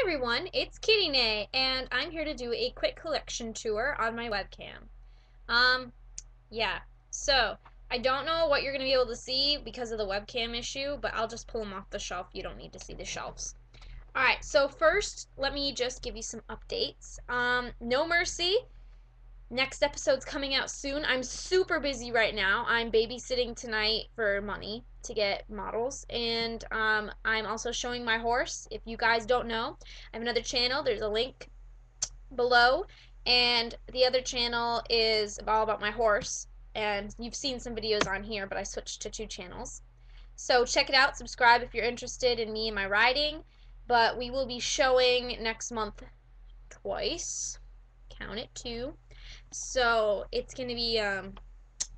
everyone, it's kittyniegh, and I'm here to do a quick collection tour on my webcam. Um, yeah, so I don't know what you're going to be able to see because of the webcam issue, but I'll just pull them off the shelf. You don't need to see the shelves. Alright, so first, let me just give you some updates. No Mercy. Next episode's coming out soon. I'm super busy right now. I'm babysitting tonight for money to get models, and I'm also showing my horse. If you guys don't know, I have another channel. There's a link below, and the other channel is all about my horse, and you've seen some videos on here, but I switched to two channels. So check it out. Subscribe if you're interested in me and my riding, but we will be showing next month twice. Count it, two. So it's gonna be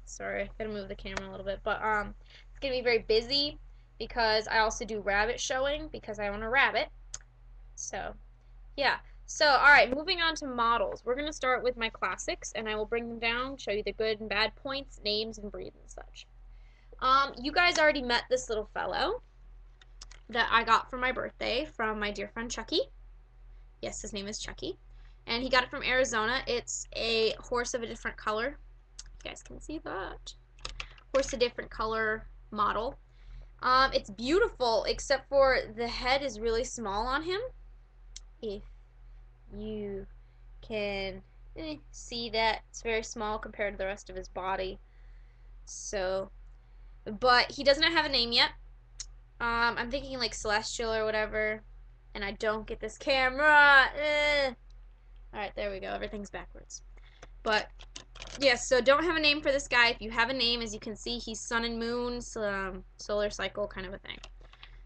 sorry, I gotta move the camera a little bit, but it's gonna be very busy because I also do rabbit showing because I own a rabbit. So yeah. So alright, moving on to models. We're gonna start with my classics, and I will bring them down, show you the good and bad points, names, and breeds and such. You guys already met this little fellow that I got for my birthday from my dear friend Chucky. Yes, his name is Chucky. And he got it from Arizona. It's a horse of a different color. You guys can see that. Horse a different color model. It's beautiful, except for the head is really small on him. If you can see that, it's very small compared to the rest of his body. So, but he does not have a name yet. I'm thinking like Celestial or whatever, and I don't get this camera. Alright, there we go. Everything's backwards. But, yes, so don't have a name for this guy. If you have a name, as you can see, he's sun and moon, solar cycle kind of a thing.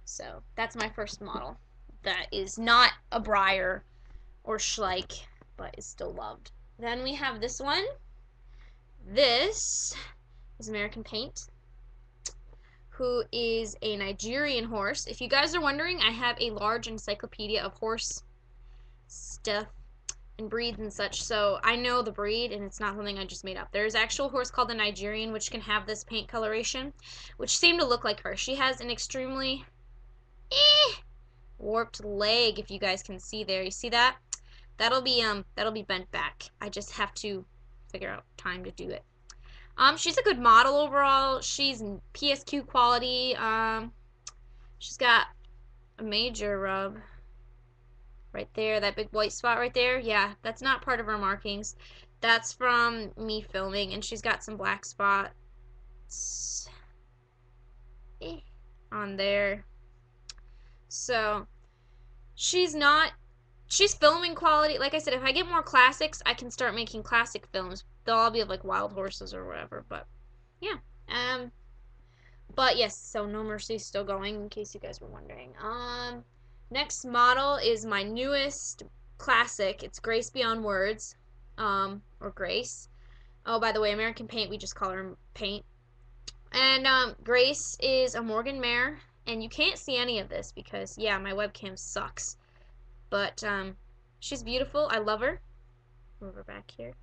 So, that's my first model. That is not a Briar or Schleich, but is still loved. Then we have this one. This is American Paint, who is a Nigerian horse. If you guys are wondering, I have a large encyclopedia of horse stuff and breeds and such, so I know the breed, and it's not something I just made up. There's an actual horse called the Nigerian, which can have this paint coloration, which seem to look like her. She has an extremely warped leg, if you guys can see there. You see that? That'll be bent back. I just have to figure out time to do it. She's a good model overall. She's PSQ quality. She's got a major rub right there, that big white spot right there. Yeah, that's not part of her markings. That's from me filming, and she's got some black spots on there. So, she's filming quality. Like I said, if I get more classics, I can start making classic films. They'll all be of like wild horses or whatever, but yeah. But yes, so No Mercy is still going, in case you guys were wondering. Next model is my newest classic. It's Grace Beyond Words, or Grace. Oh, by the way, American Paint, we just call her Paint. And Grace is a Morgan mare, and you can't see any of this because, yeah, my webcam sucks. But she's beautiful. I love her. Move her back here.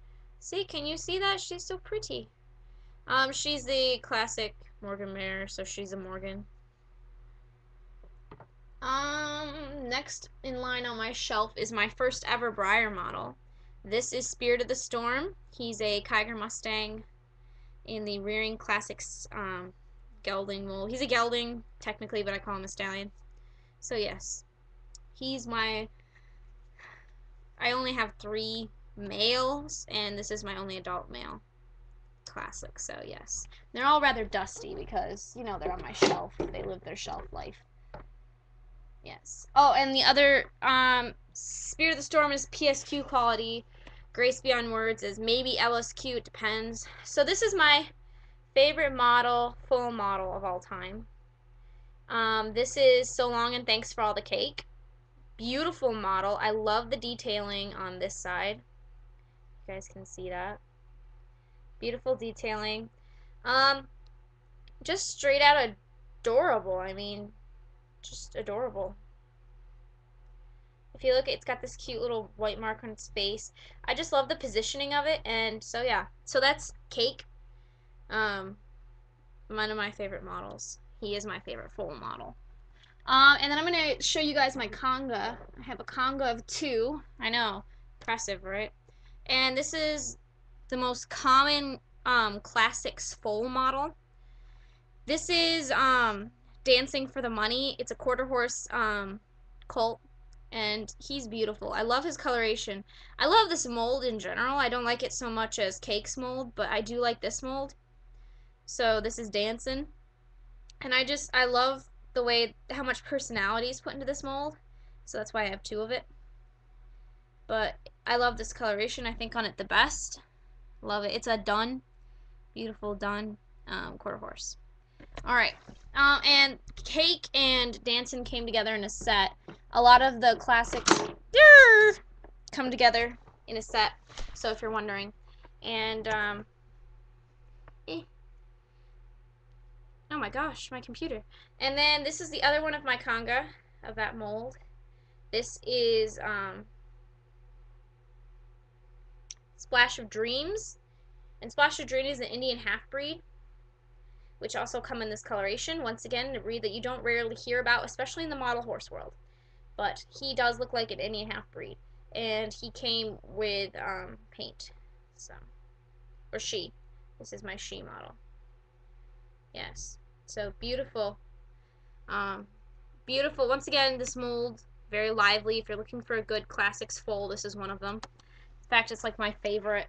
See, can you see that? She's so pretty. She's the classic Morgan mare, so she's a Morgan. Next in line on my shelf is my first ever Briar model. This is Spirit of the Storm. He's a Kiger Mustang in the Rearing Classics gelding. Well, he's a gelding technically, but I call him a stallion. So yes, he's my. I only have 3 males, and this is my only adult male classic. So yes, they're all rather dusty because you know they're on my shelf. They live their shelf life. Yes. Oh, and the other Spirit of the Storm is PSQ quality. Grace Beyond Words is maybe LSQ. It depends. So this is my favorite model, full model of all time. This is So Long and Thanks for All the Cake. Beautiful model. I love the detailing on this side. You guys can see that. Beautiful detailing. Just straight out adorable. I mean, just adorable. If you look, it's got this cute little white mark on its face. I just love the positioning of it, and so yeah. So that's Cake. One of my favorite models. He is my favorite full model. And then I'm going to show you guys my conga. I have a conga of 2. I know. Impressive, right? And this is the most common classics foal model. This is Dancing for the Money. It's a quarter horse colt, and he's beautiful. I love his coloration. I love this mold in general. I don't like it so much as Cake's mold, but I do like this mold. So this is Dancing, and I love the way how much personality is put into this mold. So that's why I have 2 of it. But I love this coloration. I think on it the best. Love it. It's a dun, beautiful dun quarter horse. Alright, and Cake and Dancing came together in a set. A lot of the classics come together in a set, so if you're wondering. And, oh my gosh, my computer. And then this is the other one of my conga, of that mold. This is, Splash of Dreams. And Splash of Dreams is an Indian half-breed, which also come in this coloration. Once again, a breed that you don't rarely hear about, especially in the model horse world. But he does look like an Indian half-breed. And he came with paint. So, or she. This is my she model. Yes. So, beautiful. Beautiful. Once again, this mold, very lively. If you're looking for a good classics foal, this is one of them. In fact, it's like my favorite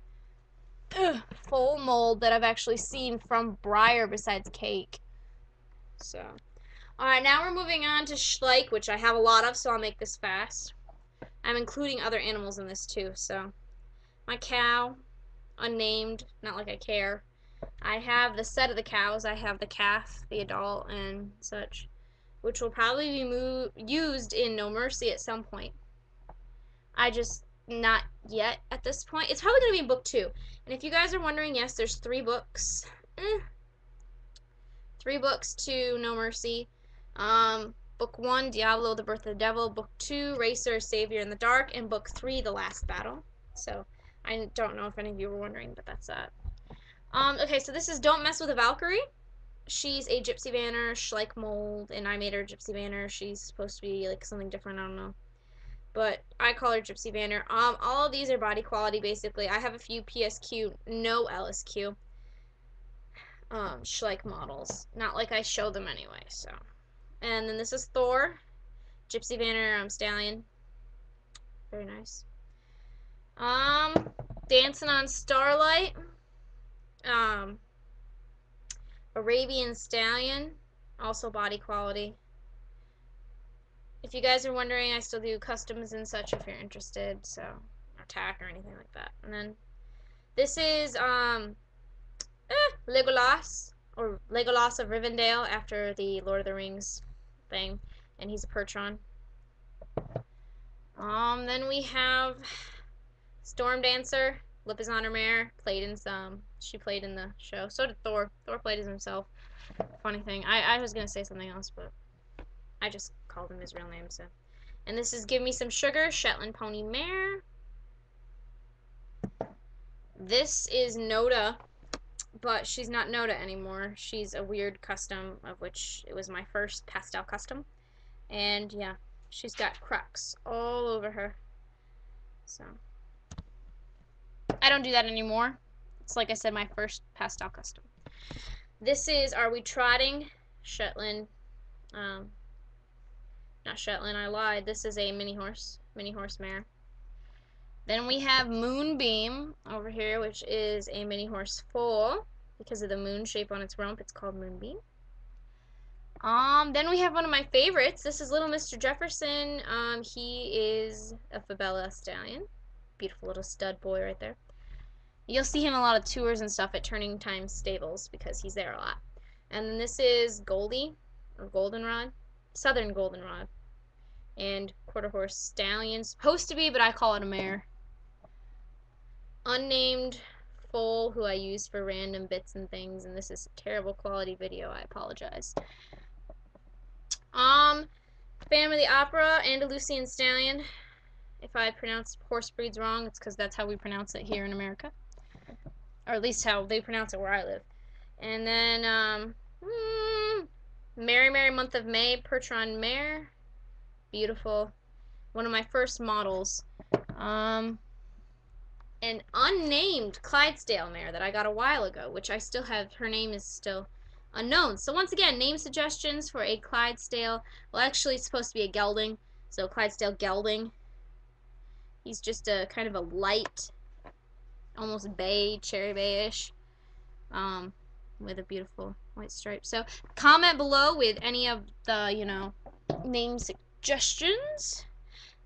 foal mold that I've actually seen from Breyer besides Cake. So, alright, now we're moving on to Schleich, which I have a lot of, so I'll make this fast. I'm including other animals in this too, so. My cow, unnamed, not like I care. I have the set of the cows. I have the calf, the adult, and such, which will probably be used in No Mercy at some point. I just, not yet at this point. It's probably going to be in book 2. And if you guys are wondering, yes, there's 3 books. 3 books to No Mercy. Book 1, Diablo, the Birth of the Devil. Book 2, Racer, Savior in the Dark. And Book 3, The Last Battle. So, I don't know if any of you were wondering, but that's that. Okay, so this is Don't Mess with a Valkyrie. She's a Gypsy Vanner, Schleich mold, and I made her Gypsy Vanner. She's supposed to be like something different, I don't know. But I call her Gypsy Vanner. All of these are body quality, basically. I have a few PSQ, no LSQ. Schleich models. Not like I show them anyway, so. And then this is Thor, Gypsy Vanner, Stallion. Very nice. Dancing on Starlight. Arabian Stallion, also body quality. If you guys are wondering, I still do customs and such if you're interested, so, or tack or anything like that. And then this is Legolas, or Legolas of Rivendell, after the Lord of the Rings thing, and he's a Percheron. Then we have Storm Dancer. Lip is on her mare. She played in the show. So did Thor. Thor played as himself. Funny thing. I was gonna say something else, but I just called him his real name, so. And this is Give Me Some Sugar, Shetland Pony Mare. This is Noda, but she's not Noda anymore. She's a weird custom, of which it was my first pastel custom. And yeah, she's got cracks all over her. So. I don't do that anymore. It's like I said, my first pastel custom. This is Are We Trotting? Shetland. Not Shetland, I lied. This is a mini horse mare. Then we have Moonbeam over here, which is a mini horse foal. Because of the moon shape on its rump, it's called Moonbeam. Then we have one of my favorites. This is Little Mr. Jefferson. He is a Fabella Stallion. Beautiful little stud boy right there. You'll see him a lot of tours and stuff at Turning Time Stables because he's there a lot. And then this is Goldie, or Goldenrod, Southern Goldenrod, and quarter horse stallion. Supposed to be, but I call it a mare. Unnamed foal who I use for random bits and things, and this is a terrible quality video. I apologize. Phantom of the Opera, Andalusian Stallion. If I pronounce horse breeds wrong, it's because that's how we pronounce it here in America. Or at least how they pronounce it where I live. And then, Merry Merry Month of May, Percheron Mare. Beautiful. One of my first models. An unnamed Clydesdale mare that I got a while ago, which I still have. Her name is still unknown. So once again, name suggestions for a Clydesdale. Well, actually, it's supposed to be a gelding. So Clydesdale gelding. He's just a kind of a light, almost bay, cherry bayish, with a beautiful white stripe. So comment below with any of the, name suggestions.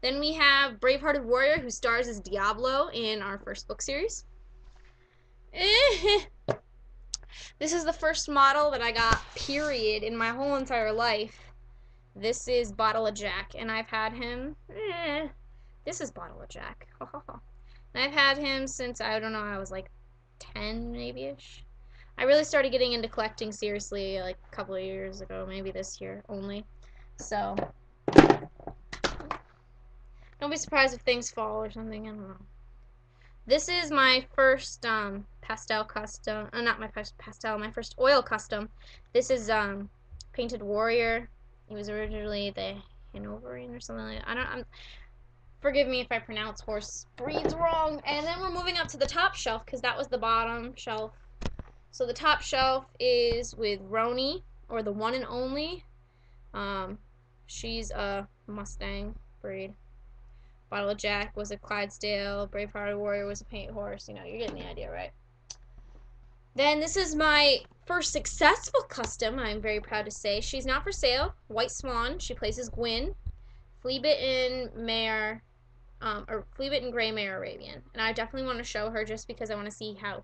Then we have Bravehearted Warrior, who stars as Diablo in our first book series. This is the first model that I got, period, in my whole entire life. This is Bottle of Jack, and I've had him. This is Bottle of Jack. And I've had him since, I don't know, I was like 10 maybe-ish. I really started getting into collecting seriously like a couple of years ago, maybe this year only. So don't be surprised if things fall or something, I don't know. This is my first pastel custom, not my pastel, my first oil custom. This is Painted Warrior. He was originally the Hanoverian or something like that. Forgive me if I pronounce horse breeds wrong. And then we're moving up to the top shelf because that was the bottom shelf. So the top shelf is with Roni, or the one and only. She's a Mustang breed. Bottle of Jack was a Clydesdale. Bravehearted Warrior was a paint horse. You're getting the idea, right? Then this is my first successful custom, I'm very proud to say. She's not for sale. White Swan. She plays as Gwyn. Flea-bitten mare, or flea-bitten gray mare Arabian. And I definitely want to show her just because I want to see how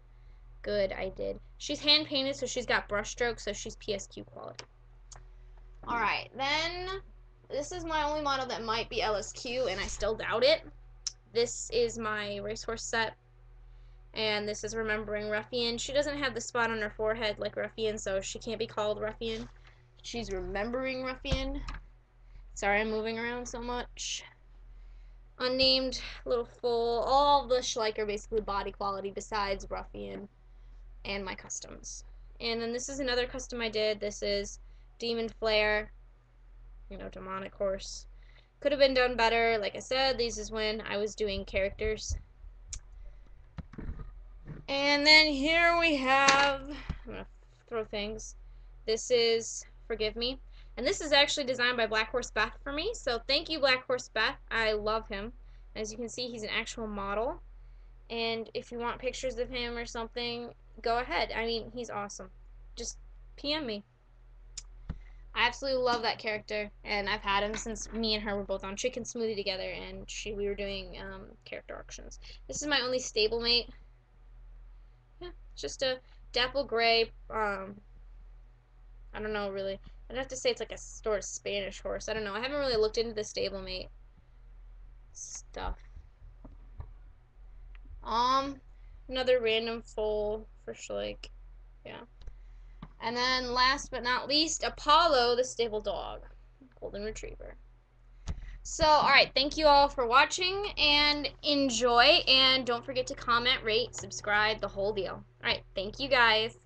good I did. She's hand painted, so she's got brush strokes, so she's PSQ quality. Alright, then this is my only model that might be LSQ, and I still doubt it. This is my racehorse set, and this is Remembering Ruffian. She doesn't have the spot on her forehead like Ruffian, so she can't be called Ruffian. She's Remembering Ruffian. Sorry, I'm moving around so much. Unnamed, little foal. All of the Schleicher basically body quality besides Ruffian and my customs. And then this is another custom I did. This is Demon Flare, demonic horse. Could have been done better. Like I said, this is when I was doing characters. And then here we have, I'm going to throw things. This is Forgive Me. And this is actually designed by Black Horse Beth for me. So thank you, Black Horse Beth. I love him. As you can see, he's an actual model. And if you want pictures of him or something, go ahead. I mean, he's awesome. Just PM me. I absolutely love that character, and I've had him since me and her were both on Chicken Smoothie together, and we were doing character auctions. This is my only stablemate. Yeah, it's just a dapple gray. I don't know really. I'd have to say it's like a sort of Spanish horse. I don't know. I haven't really looked into the stablemate stuff. Another random foal for Schleich. Yeah. And then last but not least, Apollo, the stable dog. Golden Retriever. So, alright, thank you all for watching, and enjoy, and don't forget to comment, rate, subscribe, the whole deal. Alright, thank you guys.